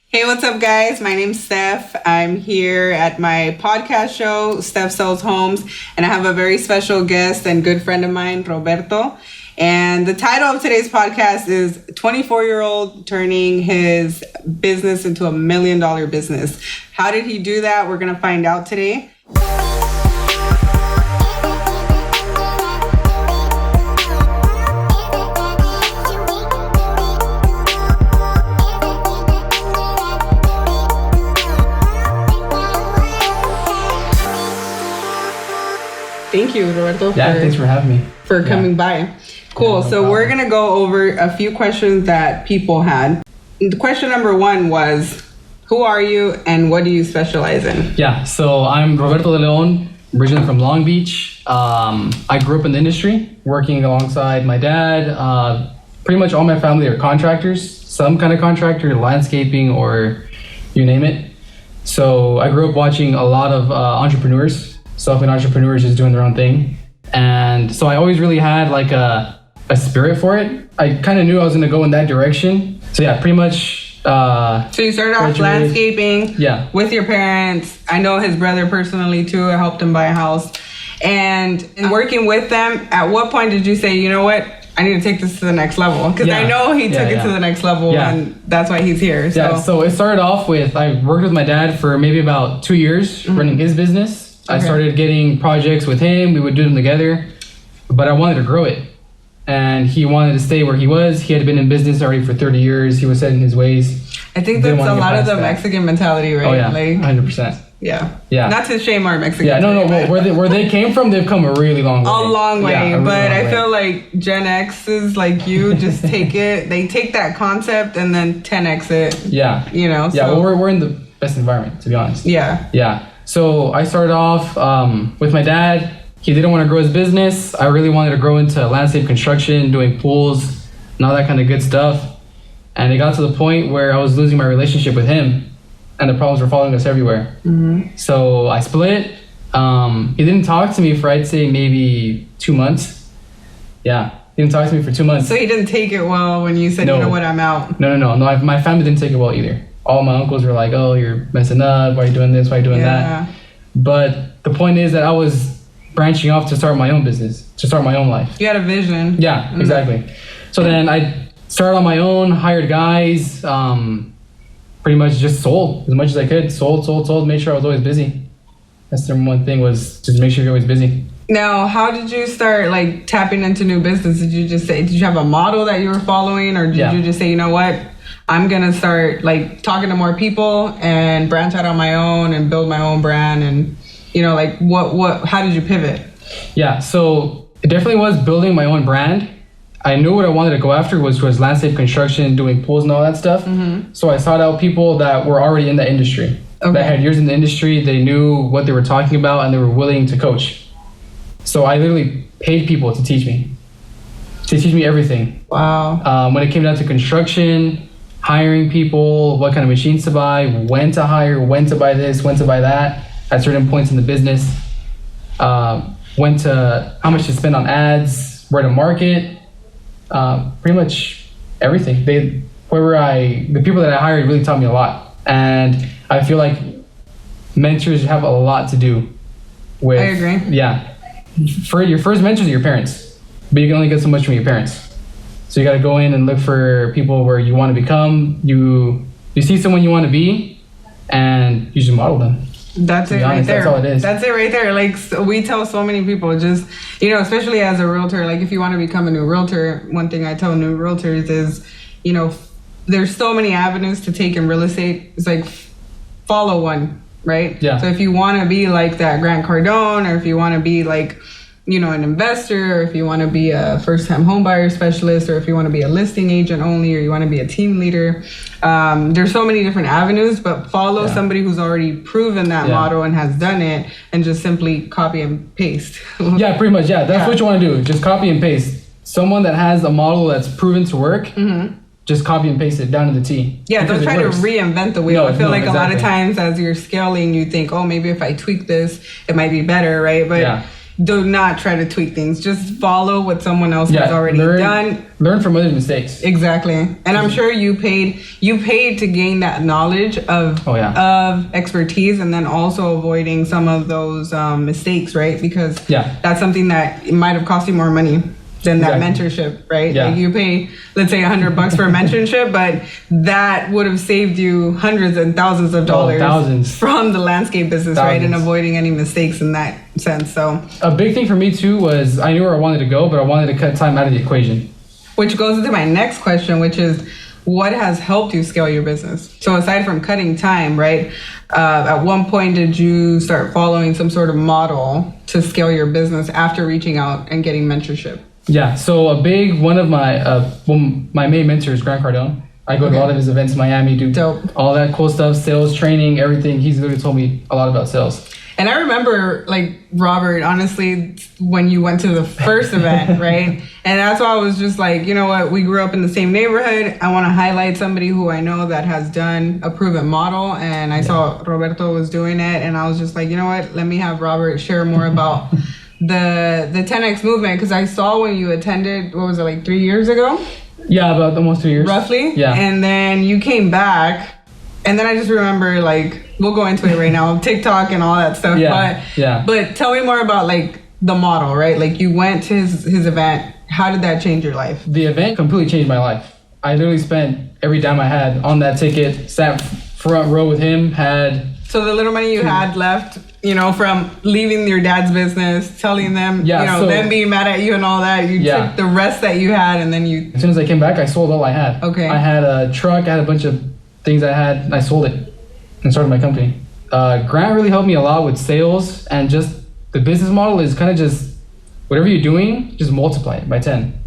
Hey, what's up, guys? My name's Steph. I'm here at my podcast show, StephSellsHomes, and I have a very special guest and good friend of mine, Roberto. And the title of today's podcast is 24-year-old turning his business into $1 million business. How did he do that? We're going to find out today. Thank you, Roberto. Thanks for having me. For coming by. Cool. So problem. We're going to go over a few questions that people had. Question number one was, who are you and what do you specialize in? Yeah, so I'm Roberto de Leon, originally from Long Beach. I grew up in the industry, working alongside my dad. Pretty much all my family are contractors, some kind of contractor, landscaping, or you name it. So I grew up watching a lot of entrepreneurs. Self-made entrepreneurs just doing their own thing. And so I always really had like a spirit for it. I kind of knew I was going to go in that direction. So yeah, pretty much. So you started off landscaping with your parents. I know his brother personally too. I helped him buy a house. And in working with them, at what point did you say, you know what? I need to take this to the next level. Because I know he took it to the next level and that's why he's here. So. Yeah, so it started off with, I worked with my dad for maybe about 2 years running his business. I started getting projects with him. We would do them together, but I wanted to grow it. And he wanted to stay where he was. He had been in business already for 30 years. He was set in his ways. I think that's a lot of the Mexican mentality, right? Oh yeah, 100%. Yeah. Not to shame our Mexicans. Yeah, no. Where they came from, they've come a really long way. A long way. But I feel like Gen X's like you just take it. They take that concept and then 10X it. Yeah. You know? Yeah, well, we're in the best environment, to be honest. Yeah. Yeah. So I started off with my dad. He didn't want to grow his business. I really wanted to grow into landscape construction, doing pools, and all that kind of good stuff. And it got to the point where I was losing my relationship with him, and the problems were following us everywhere. Mm-hmm. So I split. He didn't talk to me for, I'd say, maybe 2 months. Yeah, he didn't talk to me for 2 months. So he didn't take it well when you said, you know what, I'm out? No. My family didn't take it well either. All my uncles were like, oh, you're messing up. Why are you doing this? Why are you doing that? But the point is that I was branching off to start my own business, to start my own life. You had a vision. Yeah, exactly. So then I started on my own, hired guys, pretty much just sold as much as I could. Sold, made sure I was always busy. That's the one thing, was just make sure you're always busy. Now, how did you start like tapping into new business? Did you have a model that you were following, or did you just say, you know what? I'm going to start like talking to more people and branch out on my own and build my own brand. And, you know, like how did you pivot? Yeah, so it definitely was building my own brand. I knew what I wanted to go after was landscape construction, doing pools and all that stuff. Mm-hmm. So I sought out people that were already in the industry, that had years in the industry. They knew what they were talking about and they were willing to coach. So I literally paid people to teach me everything. Wow. When it came down to construction, hiring people, what kind of machines to buy, when to hire, when to buy this, when to buy that, at certain points in the business, how much to spend on ads, where to market, pretty much everything. The people that I hired really taught me a lot. And I feel like mentors have a lot to do with... I agree. Yeah. For your first mentors are your parents, but you can only get so much from your parents. So you got to go in and look for people where you want to become. You see someone you want to be, and you just model them. That's it right there. That's all it is. That's it right there. Like, so we tell so many people, just, you know, especially as a realtor, like if you want to become a new realtor, one thing I tell new realtors is, you know, there's so many avenues to take in real estate. It's like, follow one, right? Yeah. So if you want to be like that Grant Cardone, or if you want to be like, you know, an investor, or if you want to be a first-time homebuyer specialist, or if you want to be a listing agent only, or you want to be a team leader, there's so many different avenues, but follow somebody who's already proven that model and has done it, and just simply copy and paste. Yeah, pretty much. Yeah, that's what you want to do. Just copy and paste. Someone that has a model that's proven to work, just copy and paste it down to the T. Yeah, don't try to reinvent the wheel. I feel like a lot of times as you're scaling, you think, oh, maybe if I tweak this, it might be better, right? But do not try to tweak things. Just follow what someone else has already done. Learn from others' mistakes. Exactly. And I'm sure you paid to gain that knowledge of expertise, and then also avoiding some of those mistakes, right? Because that's something that it might have cost you more money than that mentorship, right? Yeah. Like you pay, let's say $100 for a mentorship, but that would have saved you hundreds and thousands of dollars from the landscape business, right? And avoiding any mistakes in that sense. So a big thing for me too was I knew where I wanted to go, but I wanted to cut time out of the equation. Which goes into my next question, which is, what has helped you scale your business? So aside from cutting time, right? At one point, did you start following some sort of model to scale your business after reaching out and getting mentorship? Yeah, so a big one of my my main mentor is Grant Cardone. I go to a lot of his events in Miami, do all that cool stuff, sales, training, everything. He's literally told me a lot about sales. And I remember, like, Robert, honestly, when you went to the first event, right? And that's why I was just like, you know what? We grew up in the same neighborhood. I want to highlight somebody who I know that has done a proven model. And I saw Roberto was doing it. And I was just like, you know what? Let me have Robert share more about the 10X movement. Because I saw when you attended, what was it, like 3 years ago? Yeah, about almost 2 years. Roughly? Yeah. And then you came back. And then I just remember, like, we'll go into it right now, TikTok and all that stuff. But tell me more about, like, the model, right? Like, you went to his event. How did that change your life? The event completely changed my life. I literally spent every dime I had on that ticket, sat front row with him, So the little money you had left, you know, from leaving your dad's business, telling them, them being mad at you and all that, you took the rest that you had, and then you... As soon as I came back, I sold all I had. Okay. I had a truck, I had a bunch of things I had, and I sold it and started my company. Grant really helped me a lot with sales, and just the business model is kind of just whatever you're doing, just multiply it by 10.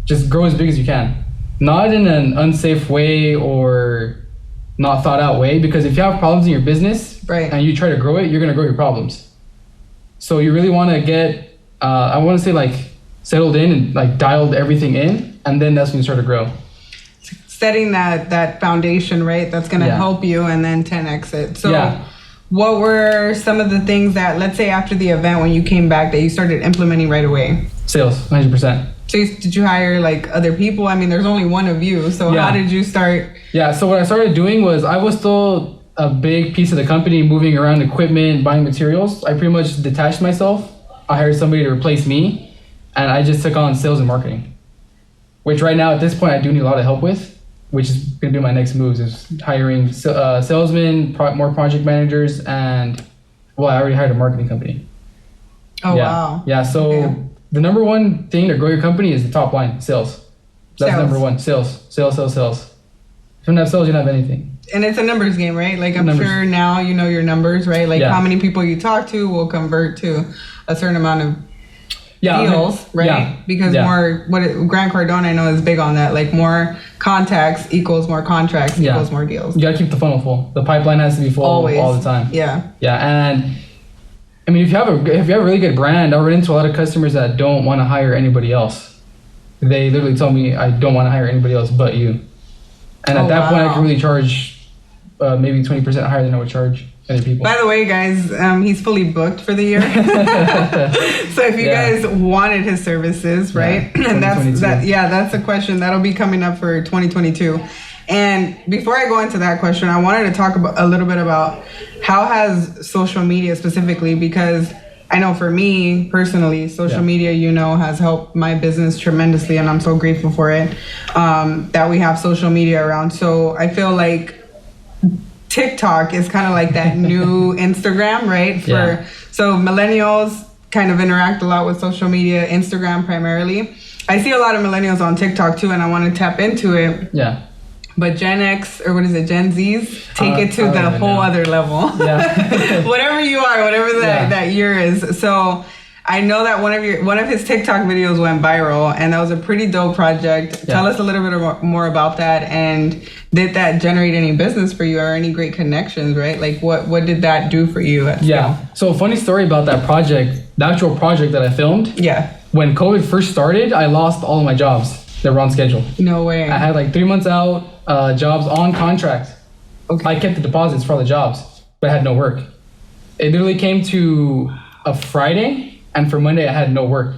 Just grow as big as you can. Not in an unsafe way or not thought out way, because if you have problems in your business and you try to grow it, you're going to grow your problems. So you really want to get, I want to say, like, settled in and like dialed everything in, and then that's when you start to grow. Setting that foundation, right? That's going to help you, and then 10X it. So what were some of the things that, let's say after the event when you came back, that you started implementing right away? Sales, 100%. So did you hire like other people? I mean, there's only one of you. So how did you start? Yeah, so what I started doing was I was still a big piece of the company, moving around equipment, buying materials. I pretty much detached myself. I hired somebody to replace me, and I just took on sales and marketing, which right now at this point I do need a lot of help with, which is going to be my next moves, is hiring salesmen, more project managers, and, well, I already hired a marketing company. Oh, wow. Yeah, so the number one thing to grow your company is the top line, sales. That's number one, sales. If you don't have sales, you don't have anything. And it's a numbers game, right? Like, I'm sure now you know your numbers, right? Like, how many people you talk to will convert to a certain amount of deals, right? Yeah. Because Grant Cardone, I know, is big on that. Like, more contacts equals more contracts equals more deals. You gotta keep the funnel full. The pipeline has to be full all the time. Yeah. And I mean, if you have a really good brand, I run into a lot of customers that don't want to hire anybody else. They literally tell me, I don't want to hire anybody else but you. And at that point, I can really charge maybe 20% higher than I would charge other people. By the way, guys, he's fully booked for the year. So if you guys wanted his services, right? And that's a question that'll be coming up for 2022. And before I go into that question, I wanted to talk a little bit about how has social media specifically, because I know for me personally, social media, has helped my business tremendously, and I'm so grateful for it, that we have social media around. So I feel like TikTok is kind of like that new Instagram, right? So millennials kind of interact a lot with social media, Instagram primarily. I see a lot of millennials on TikTok too, and I want to tap into it. Yeah. But Gen X, or what is it, Gen Zs, take it to the whole other level. Yeah. Whatever you are, whatever that year is. So I know that one of his TikTok videos went viral, and that was a pretty dope project. Yeah. Tell us a little bit more about that, and did that generate any business for you or any great connections, right? Like what did that do for you? So a funny story about that project, the actual project that I filmed. Yeah. When COVID first started, I lost all of my jobs that were on schedule. No way. I had like 3 months out, jobs on contract. Okay. I kept the deposits for all the jobs, but I had no work. It literally came to a Friday, And for Monday, I had no work.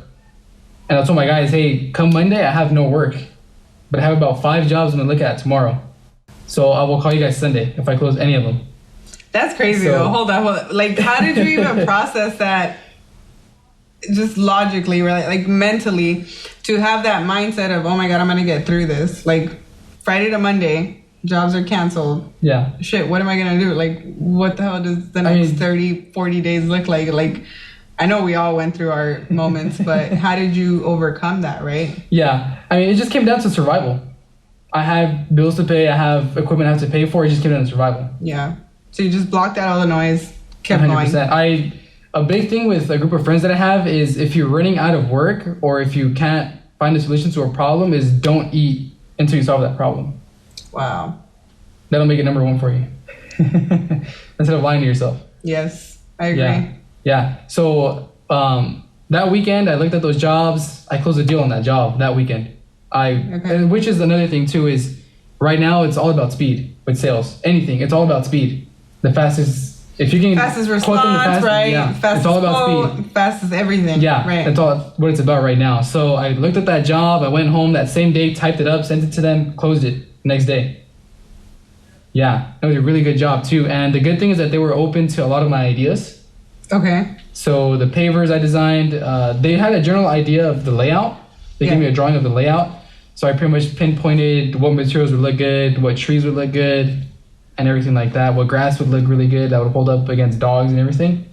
And I told my guys, hey, come Monday, I have no work. But I have about 5 jobs I'm going to look at tomorrow. So I will call you guys Sunday if I close any of them. That's crazy though. Hold on. Like, how did you even process that just logically, right? Like mentally, to have that mindset of, oh my God, I'm going to get through this. Like Friday to Monday, jobs are canceled. Yeah. Shit, what am I going to do? Like, what the hell does the next 30, 40 days look like? Like, I know we all went through our moments, but how did you overcome that, right? Yeah. I mean, it just came down to survival. I have bills to pay. I have equipment I have to pay for. It just came down to survival. Yeah. So you just blocked out all the noise, kept 100%. going. A big thing with a group of friends that I have is if you're running out of work or if you can't find a solution to a problem, is don't eat until you solve that problem. Wow. That'll make it number 1 for you. Instead of lying to yourself. Yes, I agree. Yeah. So that weekend, I looked at those jobs. I closed a deal on that job that weekend. And which is another thing too, is right now it's all about speed with sales. Anything, it's all about speed. The fastest, if you can fastest response, right? Yeah, fastest it's all about speed. Fastest everything. Yeah, right. That's all what it's about right now. So I looked at that job. I went home that same day, typed it up, sent it to them, closed it next day. Yeah, it was a really good job too. And the good thing is that they were open to a lot of my ideas. Okay. So the pavers I designed, they had a general idea of the layout. They gave me a drawing of the layout. So I pretty much pinpointed what materials would look good, what trees would look good, and everything like that. What grass would look really good that would hold up against dogs and everything.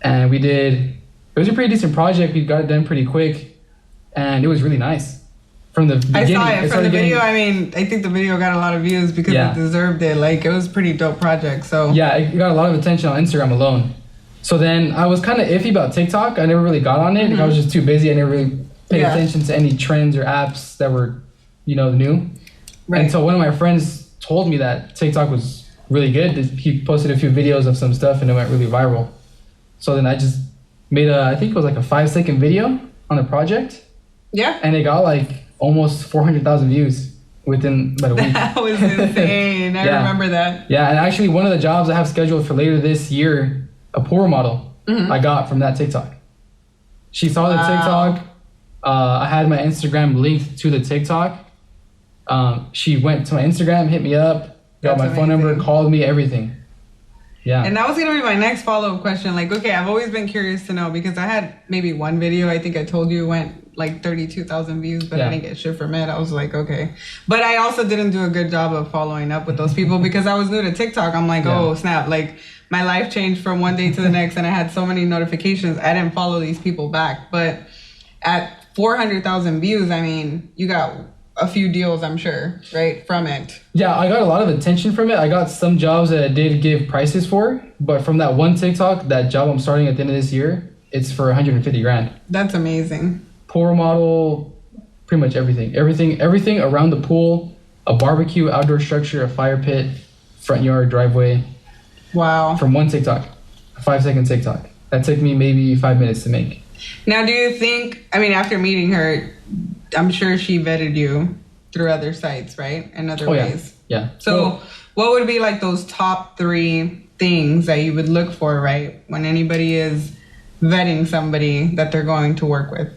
And it was a pretty decent project. We got it done pretty quick. And it was really nice. From the beginning. I saw it from the video. I mean, I think the video got a lot of views because it deserved it. Like, it was a pretty dope project. So yeah, it got a lot of attention on Instagram alone. So then I was kind of iffy about TikTok. I never really got on it. I was just too busy. I never really paid attention to any trends or apps that were, new. Right. Until one of my friends told me that TikTok was really good. He posted a few videos of some stuff and it went really viral. So then I just made I think it was like a 5-second video on the project. Yeah. And it got like almost 400,000 views within about a week. That was insane. I remember that. Yeah, and actually one of the jobs I have scheduled for later this year, a pour model, I got from that TikTok. She saw the TikTok. I had my Instagram linked to the TikTok. She went to my Instagram, hit me up, got my phone number, called me, everything. Yeah. And that was going to be my next follow-up question. Like, okay, I've always been curious to know because I had maybe one video, I think I told you, went like 32,000 views, but I didn't get shit from it. I was like, okay. But I also didn't do a good job of following up with those people because I was new to TikTok. I'm like, oh, snap. Like, my life changed from one day to the next and I had so many notifications. I didn't follow these people back. But at 400,000 views, I mean, you got a few deals, I'm sure, right, from it. Yeah, I got a lot of attention from it. I got some jobs that I did give prices for, but from that one TikTok, that job I'm starting at the end of this year, it's for 150 grand. That's amazing. Pour model, pretty much everything. Everything around the pool, a barbecue, outdoor structure, a fire pit, front yard, driveway. Wow. From one TikTok, a 5-second TikTok. That took me maybe 5 minutes to make. Now, do you think, I mean, after meeting her, I'm sure she vetted you through other sites, right? In other ways. Yeah. So what would be like those top 3 things that you would look for, right? When anybody is vetting somebody that they're going to work with?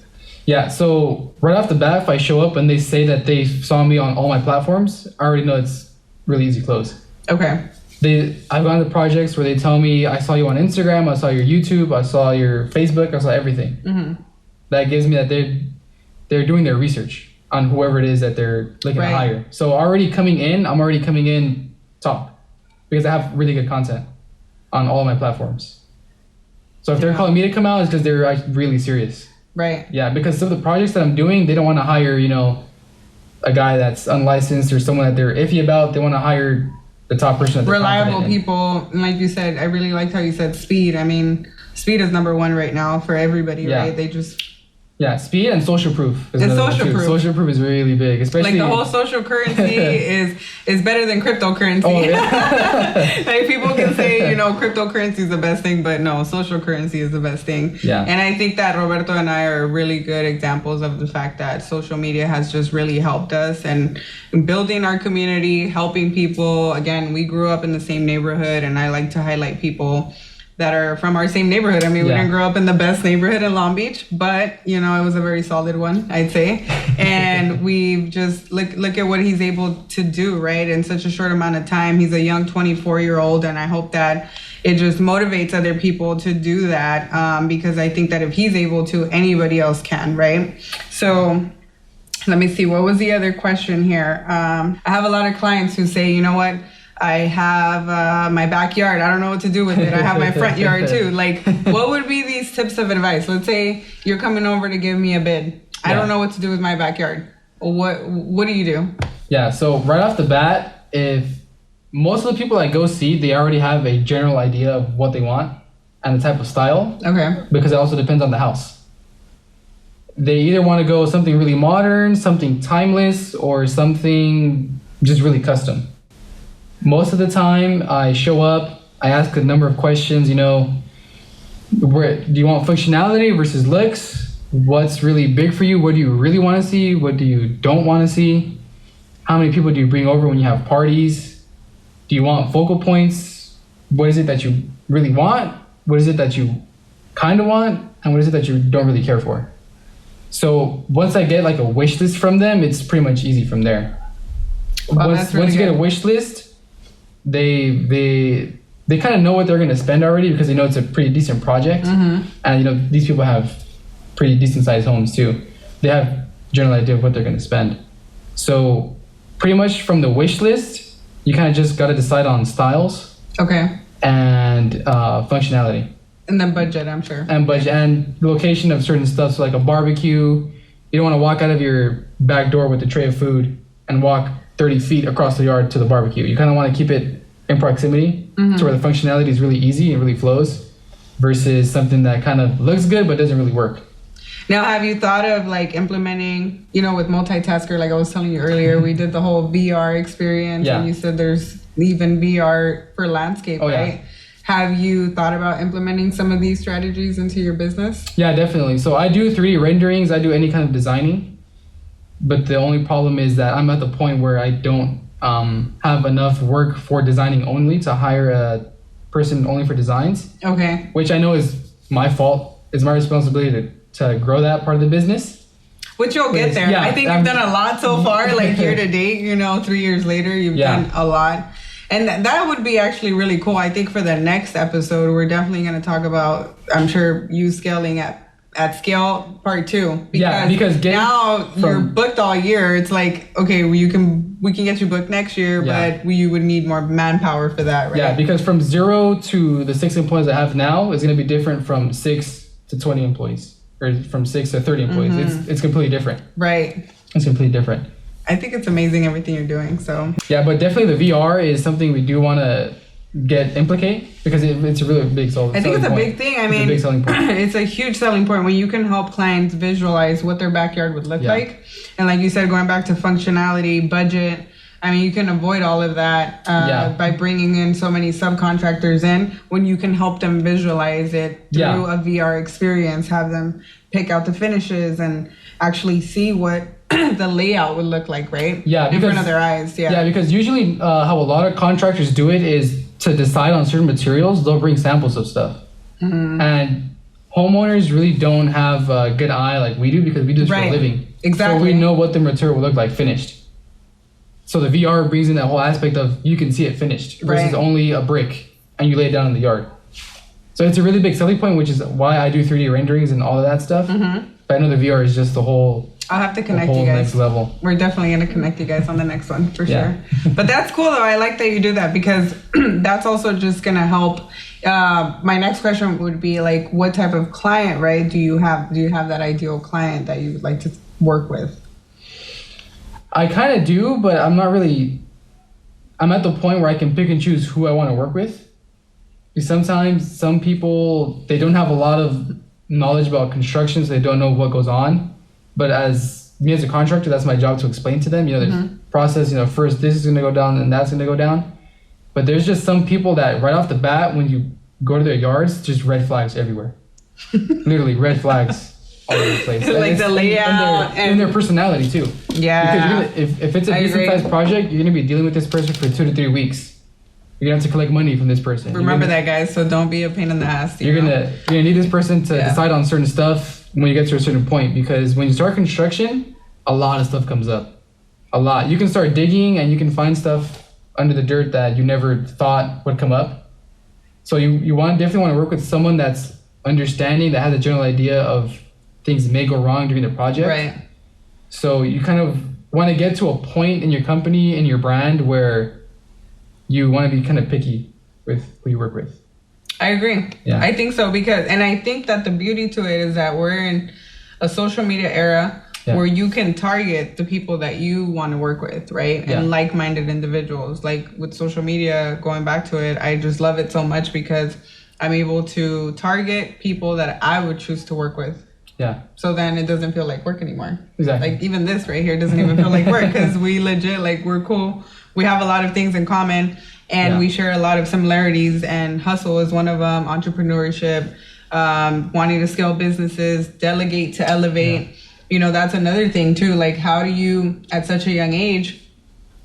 Yeah. So right off the bat, if I show up and they say that they saw me on all my platforms, I already know it's really easy close. Okay. I've gone to projects where they tell me, I saw you on Instagram, I saw your YouTube, I saw your Facebook, I saw everything. Mm-hmm. That gives me that they're doing their research on whoever it is that they're looking to hire. So I'm already coming in top because I have really good content on all of my platforms. So if they're calling me to come out, it's because they're really serious. Right. Yeah, because some of the projects that I'm doing, they don't want to hire, a guy that's unlicensed or someone that they're iffy about. They want to hire the top person that they're reliable people. And like you said, I really liked how you said speed. I mean, speed is number 1 right now for everybody, right? They just... Yeah, speed and social proof. And social proof. Social proof is really big, especially... Like the whole social currency is better than cryptocurrency. Oh, yeah. Like people can say, cryptocurrency is the best thing, but no, social currency is the best thing. Yeah. And I think that Roberto and I are really good examples of the fact that social media has just really helped us and building our community, helping people. Again, we grew up in the same neighborhood, and I like to highlight people that are from our same neighborhood. I mean, we Yeah. didn't grow up in the best neighborhood in Long Beach, but you know, it was a very solid one, I'd say. And we've just look at what he's able to do, right? In such a short amount of time. He's a young 24-year-old, and I hope that it just motivates other people to do that, because I think that if he's able to, anybody else can, right? So let me see, what was the other question here? I have a lot of clients who say, you know what? I have my backyard. I don't know what to do with it. I have my front yard too. Like, what would be these tips of advice? Let's say you're coming over to give me a bid. I don't know what to do with my backyard. What do you do? Yeah, so right off the bat, if most of the people that go see, they already have a general idea of what they want and the type of style. Okay. Because it also depends on the house. They either want to go something really modern, something timeless, or something just really custom. Most of the time, I show up, I ask a number of questions, you know, do you want functionality versus looks? What's really big for you? What do you really want to see? What do you don't want to see? How many people do you bring over when you have parties? Do you want focal points? What is it that you really want? What is it that you kind of want? And what is it that you don't really care for? So once I get like a wish list from them, it's pretty much easy from there. Once you get a wish list, they kind of know what they're going to spend already, because they know it's a pretty decent project. And you know, these people have pretty decent sized homes too. They have a general idea of what they're going to spend. So pretty much from the wish list, you kind of just got to decide on styles. Okay. And functionality. And then budget, I'm sure. And budget and location of certain stuff. So like a barbecue, you don't want to walk out of your back door with a tray of food and walk 30 feet across the yard to the barbecue. You kind of want to keep it in proximity to where the functionality is really easy and really flows, versus something that kind of looks good but doesn't really work. Now, have you thought of like implementing, you know, with multitasker, like I was telling you earlier, we did the whole VR experience, and you said there's even VR for landscape, right? Yeah. Have you thought about implementing some of these strategies into your business? Yeah, definitely. So I do 3D renderings, I do any kind of designing, but the only problem is that I'm at the point where I don't have enough work for designing only to hire a person only for designs. Okay. Which I know is my fault. It's my responsibility to grow that part of the business. Which you'll get there. Yeah, I think you've done a lot so far, like year to date, you know, 3 years later, you've done a lot. And that would be actually really cool. I think for the next episode, we're definitely going to talk about, I'm sure, you scaling at scale part 2. Because now you're booked all year. It's like, okay, we can get you booked next year, but you would need more manpower for that, right? Yeah, because from 0 to the 6 employees I have now is going to be different from 6 to 20 employees, or from 6 to 30 employees. It's completely different. Right. It's completely different. I think it's amazing everything you're doing. So yeah, but definitely the VR is something we do want to implicate, because it's a really big selling point. I think it's a big thing. I mean, it's a big selling point. It's a huge selling point when you can help clients visualize what their backyard would look like. And like you said, going back to functionality, budget, I mean, you can avoid all of that by bringing in so many subcontractors in, when you can help them visualize it through a VR experience, have them pick out the finishes and actually see what the layout would look like, right? Yeah, in front of their eyes. Yeah, because usually how a lot of contractors do it is to decide on certain materials, they'll bring samples of stuff. And homeowners really don't have a good eye like we do, because we do this for a living. Exactly. So we know what the material will look like finished. So the VR brings in that whole aspect of you can see it finished versus only a brick and you lay it down in the yard. So it's a really big selling point, which is why I do 3D renderings and all of that stuff. But I know the VR is just the whole... I'll have to connect you guys. Next level. We're definitely going to connect you guys on the next one for sure. But that's cool though. I like that you do that, because that's also just going to help. My next question would be like, what type of client, right? Do you have that ideal client that you would like to work with? I kind of do, but I'm not really. I'm at the point where I can pick and choose who I want to work with. Because sometimes some people, they don't have a lot of knowledge about construction, so they don't know what goes on. But as me as a contractor, that's my job to explain to them, you know, the process, you know, first this is going to go down and that's going to go down. But there's just some people that right off the bat, when you go to their yards, just red flags everywhere. Literally red flags all over the place. Like the layout and their personality too. Yeah. Because if it's a decent sized project, you're going to be dealing with this person for 2 to 3 weeks. You're gonna have to collect money from this person. Remember that, guys. So don't be a pain in the ass. You're gonna need this person to decide on certain stuff when you get to a certain point, because when you start construction, a lot of stuff comes up. A lot. You can start digging and you can find stuff under the dirt that you never thought would come up. So you definitely want to work with someone that's understanding, that has a general idea of things may go wrong during the project. Right. So you kind of want to get to a point in your company, in your brand, where you want to be kind of picky with who you work with. I agree. Yeah. I think so, and I think that the beauty to it is that we're in a social media era where you can target the people that you want to work with, right? And like-minded individuals. Like with social media, going back to it, I just love it so much because I'm able to target people that I would choose to work with. Yeah. So then it doesn't feel like work anymore. Exactly. Like even this right here doesn't even feel like work because we legit, like, we're cool. We have a lot of things in common and we share a lot of similarities, and hustle is one of them. Entrepreneurship, wanting to scale businesses, delegate to elevate. Yeah. You know, that's another thing too. Like, how do you, at such a young age,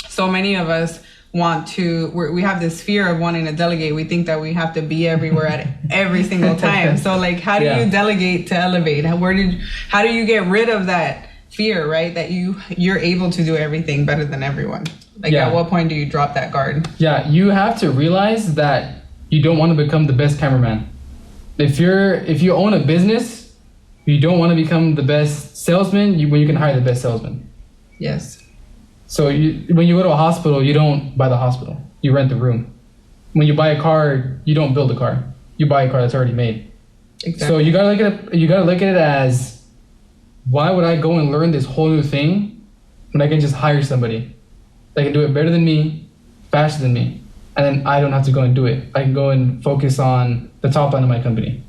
so many of us we have this fear of wanting to delegate. We think that we have to be everywhere at every single time. So like, how do you delegate to elevate? How do you get rid of that fear, right? That you're able to do everything better than everyone. Like at what point do you drop that guard? Yeah, you have to realize that you don't want to become the best cameraman. If you own a business, you don't want to become the best salesman when you can hire the best salesman. Yes. So when you go to a hospital, you don't buy the hospital. You rent the room. When you buy a car, you don't build a car. You buy a car that's already made. Exactly. So you gotta look at it as, why would I go and learn this whole new thing when I can just hire somebody that can do it better than me, faster than me, and then I don't have to go and do it. I can go and focus on the top line of my company,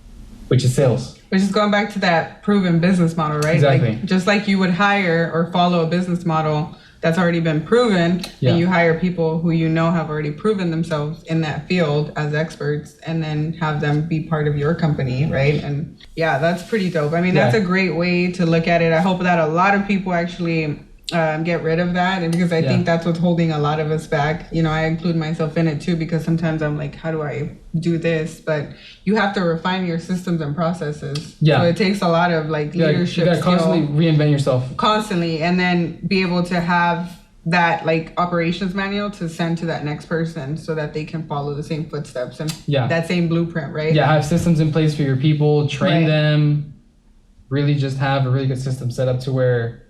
which is sales. Which is going back to that proven business model, right? Exactly. Like, just like you would hire or follow a business model that's already been proven, and you hire people who you know have already proven themselves in that field as experts, and then have them be part of your company, right? And yeah, that's pretty dope. I mean, that's a great way to look at it. I hope that a lot of people actually get rid of that, and because I think that's what's holding a lot of us back. You know, I include myself in it too, because sometimes I'm like, how do I do this? But you have to refine your systems and processes. Yeah. So it takes a lot of like leadership. You gotta constantly reinvent yourself. Constantly, and then be able to have that like operations manual to send to that next person so that they can follow the same footsteps and that same blueprint, right? Yeah, have systems in place for your people, train them, really just have a really good system set up to where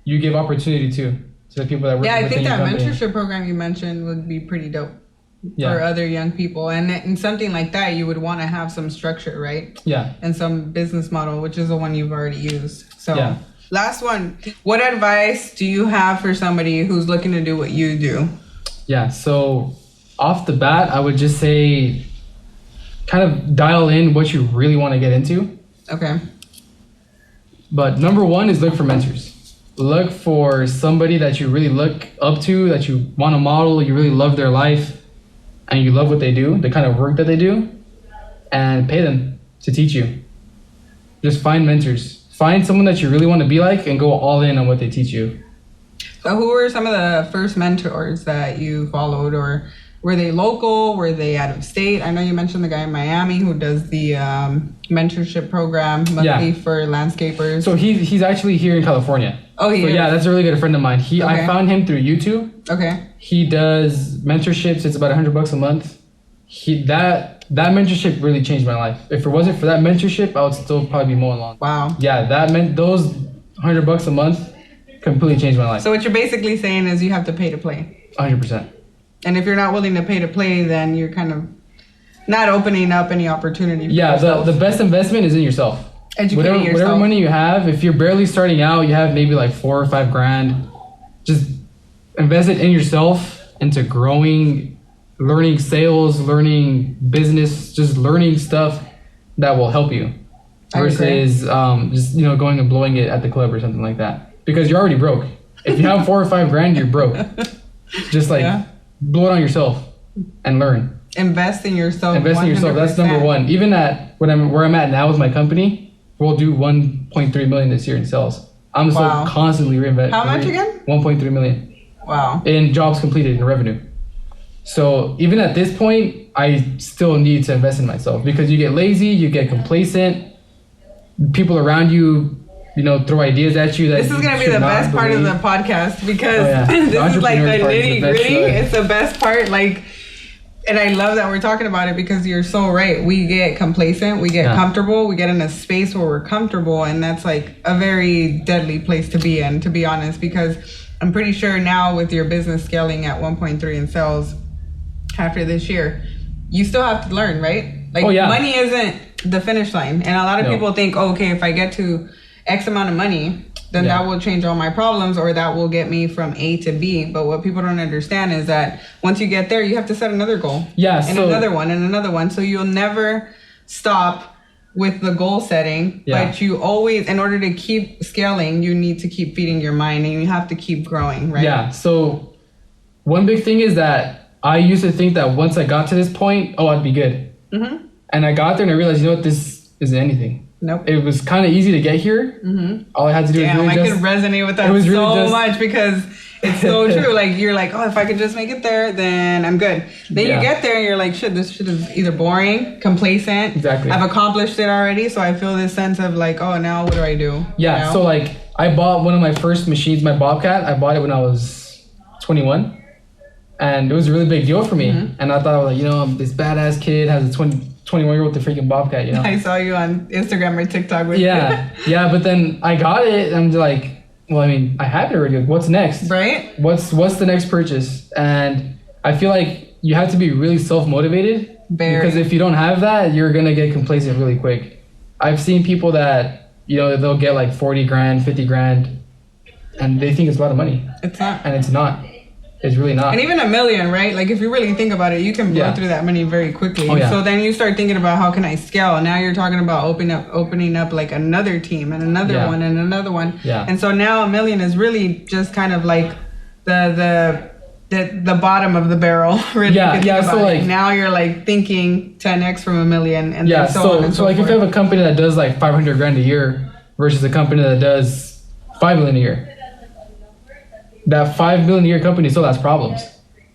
you give opportunity to the people that work. Yeah, I think that mentorship program you mentioned would be pretty dope for other young people. And in something like that, you would want to have some structure, right? Yeah. And some business model, which is the one you've already used. So last one, what advice do you have for somebody who's looking to do what you do? Yeah, so off the bat, I would just say kind of dial in what you really want to get into. Okay. But number one is look for mentors. Look for somebody that you really look up to, that you want to model, you really love their life, and you love what they do, the kind of work that they do, and pay them to teach you. Just find mentors. Find someone that you really want to be like and go all in on what they teach you. So who were some of the first mentors that you followed, or were they local? Were they out of state? I know you mentioned the guy in Miami who does the mentorship program monthly for landscapers. So he's actually here in California. Oh, he is? Yeah, that's a really good friend of mine. I found him through YouTube. Okay. He does mentorships. It's about $100 a month. That mentorship really changed my life. If it wasn't for that mentorship, I would still probably be mowing lawn. Wow. Yeah, that meant those $100 a month completely changed my life. So what you're basically saying is you have to pay to play. 100%. And if you're not willing to pay to play, then you're kind of not opening up any opportunity for yourself. The best investment is in yourself. Educating yourself. Whatever money you have, if you're barely starting out, you have maybe like $4,000 or $5,000, just invest it in yourself, into growing, learning sales, learning business, just learning stuff that will help you versus just going and blowing it at the club or something like that, because you're already broke. If you have $4,000 or $5,000, you're broke. Just like blow it on yourself and learn. Invest in yourself. Invest in yourself. That's number one. Even at where I'm at now with my company, we'll do 1.3 million this year in sales. I'm still constantly reinvesting. How much again? 1.3 million. Wow. In jobs completed in revenue. So even at this point, I still need to invest in myself because you get lazy, you get complacent, people around you, throw ideas at you. This is going to be the best part of the podcast because this is like the nitty gritty. It's the best part. And I love that we're talking about it because you're so right. We get complacent, we get comfortable, we get in a space where we're comfortable, and that's like a very deadly place to be in, to be honest, because I'm pretty sure now with your business scaling at 1.3 in sales after this year, you still have to learn, right? Money isn't the finish line. And a lot of people think, okay, if I get to X amount of money, then that will change all my problems or that will get me from A to B. But what people don't understand is that once you get there, you have to set another goal. Another one and another one. So you'll never stop with the goal setting, but you always, in order to keep scaling, you need to keep feeding your mind and you have to keep growing, right? Yeah. So one big thing is that I used to think that once I got to this point, I'd be good. Mm-hmm. And I got there and I realized, this isn't anything. Nope. It was kind of easy to get here. Mm-hmm. All I had to do was I could resonate with that so much because it's so true. You're like, if I could just make it there, then I'm good. Then you get there and you're like, shit, this shit is either boring, complacent. Exactly. I've accomplished it already. So I feel this sense of now what do I do? Yeah. So I bought one of my first machines, my Bobcat. I bought it when I was 21 and it was a really big deal for me. Mm-hmm. And I thought I was I'm this badass kid, has a 21-year-old with the freaking Bobcat, I saw you on Instagram or TikTok with Yeah, but then I got it and I'm like, I have it already. What's next? Right? What's the next purchase? And I feel like you have to be really self-motivated because if you don't have that, you're going to get complacent really quick. I've seen people that, they'll get like 40 grand, 50 grand and they think it's a lot of money. It's not. And it's not. It's really not. And even $1 million, right? If you really think about it, you can blow through that money very quickly. So then you start thinking about how can I scale? Now you're talking about opening up like another team and another one and another one. Yeah. And so now $1 million is really just kind of like the bottom of the barrel. Really. Yeah. So now you're thinking 10x from $1 million and then so on and so forth. If you have a company that does 500 grand a year versus a company that does 5 million a year. That 5 million a year company still has problems.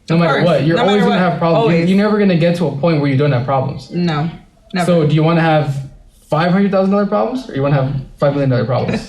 No matter what. You're always going to have problems. You're never going to get to a point where you don't have problems. No. Never. So do you want to have $500,000 problems or you want to have $5 million problems?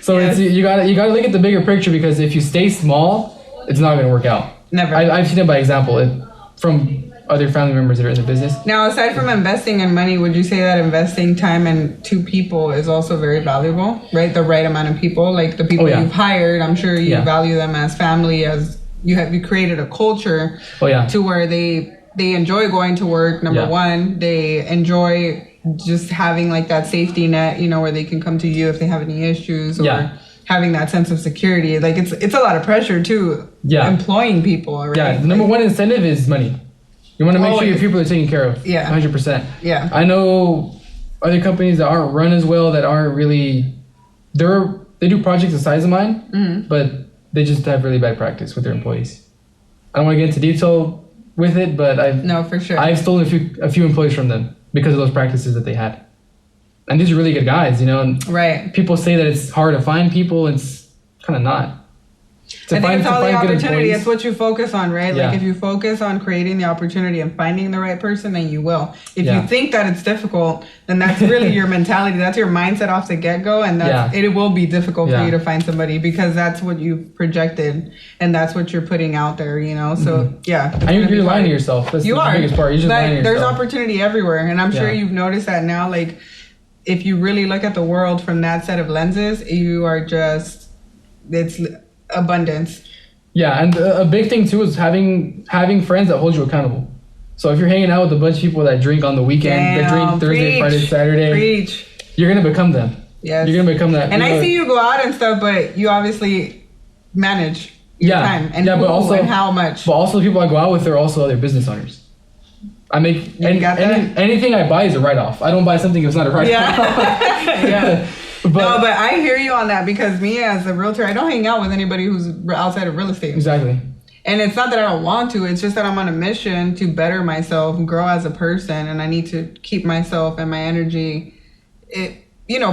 So it's, you gotta look at the bigger picture because if you stay small, it's not going to work out. Never. I've seen it by example from other family members that are in the business. Now, aside from investing in money, would you say that investing time in 2 people is also very valuable, right? The right amount of people, the people you've hired, I'm sure you value them as family, as you created a culture to where they enjoy going to work. Number one, they enjoy just having that safety net, where they can come to you if they have any issues or having that sense of security. It's a lot of pressure too. Employing people, right? Yeah. The number one incentive is money. You want to make sure your people are taken care of. 100%. Yeah. I know other companies that aren't run as well, that aren't really, they do projects the size of mine, but they just have really bad practice with their employees. I don't want to get into detail with it, but I've stolen a few employees from them because of those practices that they had. And these are really good guys, and right. People say that it's hard to find people. It's kind of not. I think it's all the opportunity. It's what you focus on, right? If you focus on creating the opportunity and finding the right person, then you will. If you think that it's difficult, then that's really your mentality. That's your mindset off the get-go. And it will be difficult for you to find somebody because that's what you've projected and that's what you're putting out there, So, And you're lying to yourself. That's the biggest part. You're just lying to yourself. There's opportunity everywhere. And I'm sure you've noticed that now, if you really look at the world from that set of lenses, you are just, it's abundance. Yeah, and a big thing too is having friends that hold you accountable. So if you're hanging out with a bunch of people that drink on the weekend, that drink Thursday, Friday, Saturday, you're gonna become them. Yes. You're gonna become that. And I see you go out and stuff, but you obviously manage your time and but also, and how much. But also, people I go out with are also other business owners. I make anything I buy is a write-off. I don't buy something if it's not a write-off. Yeah. But I hear you on that because me as a realtor, I don't hang out with anybody who's outside of real estate. Exactly. And it's not that I don't want to. It's just that I'm on a mission to better myself and grow as a person. And I need to keep myself and my energy,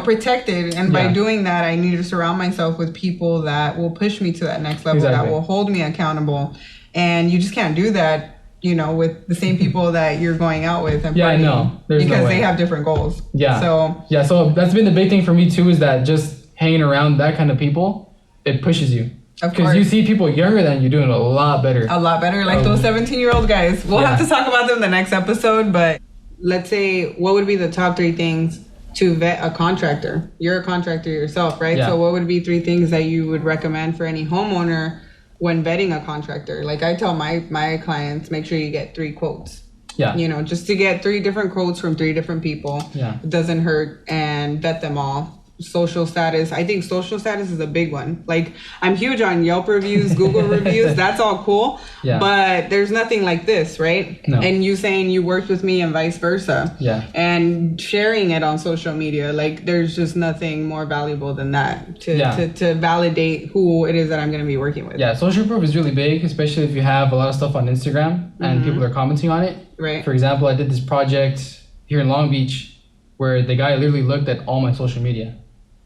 protected. And by doing that, I need to surround myself with people that will push me to that next level, that will hold me accountable. and you just can't do that, with the same people that you're going out with. And I know. There's because no way. they have different goals. Yeah. So that's been the big thing for me too, is that just hanging around that kind of people, it pushes you. Because you see people younger than you doing a lot better. A lot better, like those 17-year-old guys. We'll have to talk about them in the next episode, but let's say, what would be the top 3 things to vet a contractor? You're a contractor yourself, right? Yeah. So what would be 3 things that you would recommend for any homeowner when vetting a contractor? Like I tell my clients, make sure you get 3 quotes. Yeah. Just to get 3 different quotes from 3 different people. Yeah. It doesn't hurt, and vet them all. Social status. I think social status is a big one. Like I'm huge on Yelp reviews, Google reviews. That's all cool. Yeah. But there's nothing like this, right? No. And you saying you worked with me and vice versa. Yeah. And sharing it on social media, like there's just nothing more valuable than that to validate who it is that I'm going to be working with. Yeah. Social proof is really big, especially if you have a lot of stuff on Instagram and people are commenting on it. Right. For example, I did this project here in Long Beach where the guy literally looked at all my social media.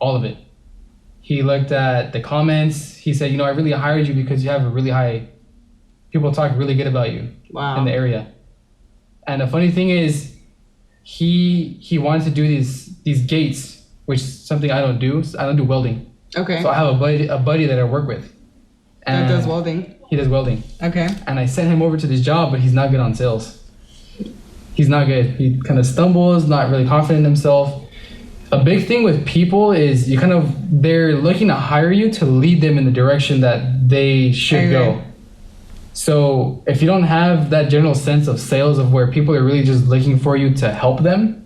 All of it. He looked at the comments. He said, I really hired you because you have a really high, people talk really good about you in the area. And the funny thing is, he wanted to do these gates, which is something I don't do. I don't do welding. Okay. So I have a buddy that I work with. And that does welding. He does welding. Okay. And I sent him over to this job, but he's not good on sales. He's not good. He kind of stumbles, not really confident in himself. A big thing with people is they're looking to hire you to lead them in the direction that they should go. So if you don't have that general sense of sales of where people are really just looking for you to help them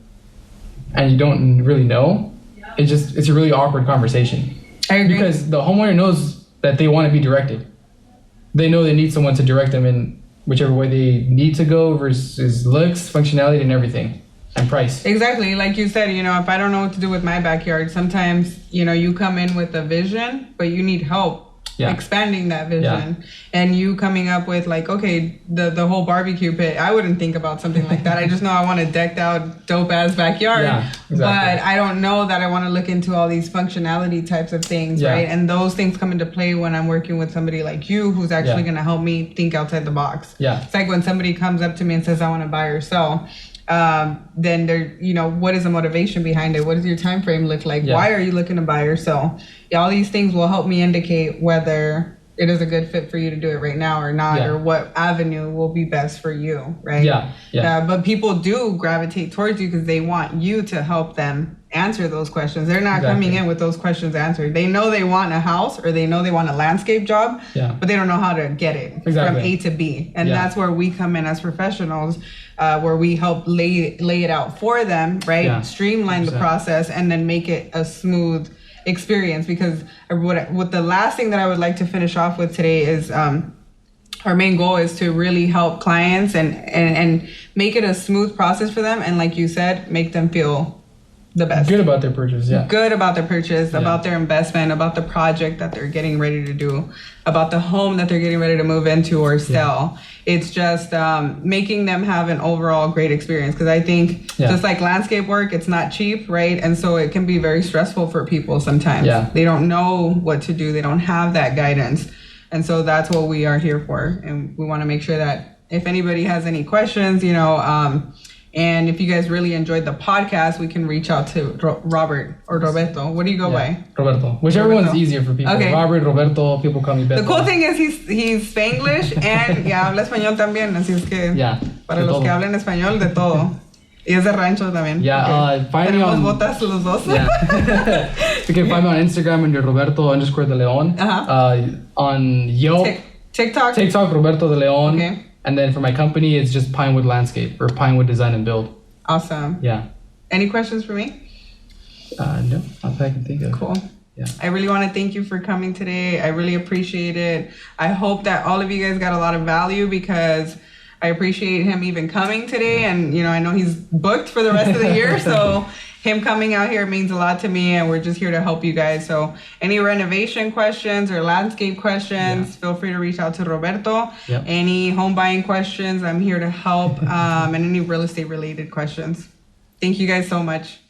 and you don't really know, it's a really awkward conversation. I agree. Because the homeowner knows that they want to be directed. They know they need someone to direct them in whichever way they need to go versus looks, functionality, and everything. And price. Exactly. Like you said, if I don't know what to do with my backyard, sometimes, you come in with a vision, but you need help expanding that vision. And you coming up with like, okay, the whole barbecue pit, I wouldn't think about something like that. I just know I want a decked out, dope ass backyard. Yeah, exactly. But I don't know that I want to look into all these functionality types of things, right? And those things come into play when I'm working with somebody like you who's actually going to help me think outside the box. Yeah. It's like when somebody comes up to me and says, I want to buy or sell. Then there, what is the motivation behind it? What does your time frame look like? Yeah. Why are you looking to buy or sell? All these things will help me indicate whether it is a good fit for you to do it right now or not, or what avenue will be best for you, right? But people do gravitate towards you because they want you to help them answer those questions. They're not coming in with those questions answered. They know they want a house or they know they want a landscape job, but they don't know how to get it from A to B. And that's where we come in as professionals, where we help lay it out for them, right? Streamline 100%. The process and then make it a smooth experience. Because what the last thing that I would like to finish off with today is our main goal is to really help clients and make it a smooth process for them. And like you said, make them feel the best. Good about their purchase, Good about their purchase, about their investment, about the project that they're getting ready to do, about the home that they're getting ready to move into or sell. It's just making them have an overall great experience. Because I think just like landscape work, it's not cheap, right? And so it can be very stressful for people sometimes. They don't know what to do. They don't have that guidance. And so that's what we are here for. And we want to make sure that if anybody has any questions, and if you guys really enjoyed the podcast, we can reach out to Robert or Roberto. What do you go by? Roberto. Whichever one's easier for people. Okay. Robert, Roberto, people call me Beto. The cool thing is he's Spanglish and habla español también. Así es que para los que hablan español, de todo. Y es de rancho también. Find me on... botas los dos. You can find me on Instagram under Roberto_de Leon. On Yelp. TikTok, Roberto de Leon. Okay. And then for my company, it's just Pinewood Landscape or Pinewood Design and Build. Awesome. Any questions for me? No, not that I can think of. Cool. I really want to thank you for coming today. I really appreciate it. I hope that all of you guys got a lot of value because I appreciate him even coming today. And, I know he's booked for the rest of the year. So him coming out here means a lot to me, and we're just here to help you guys. So any renovation questions or landscape questions, feel free to reach out to Roberto. Any home buying questions, I'm here to help. And any real estate related questions. Thank you guys so much.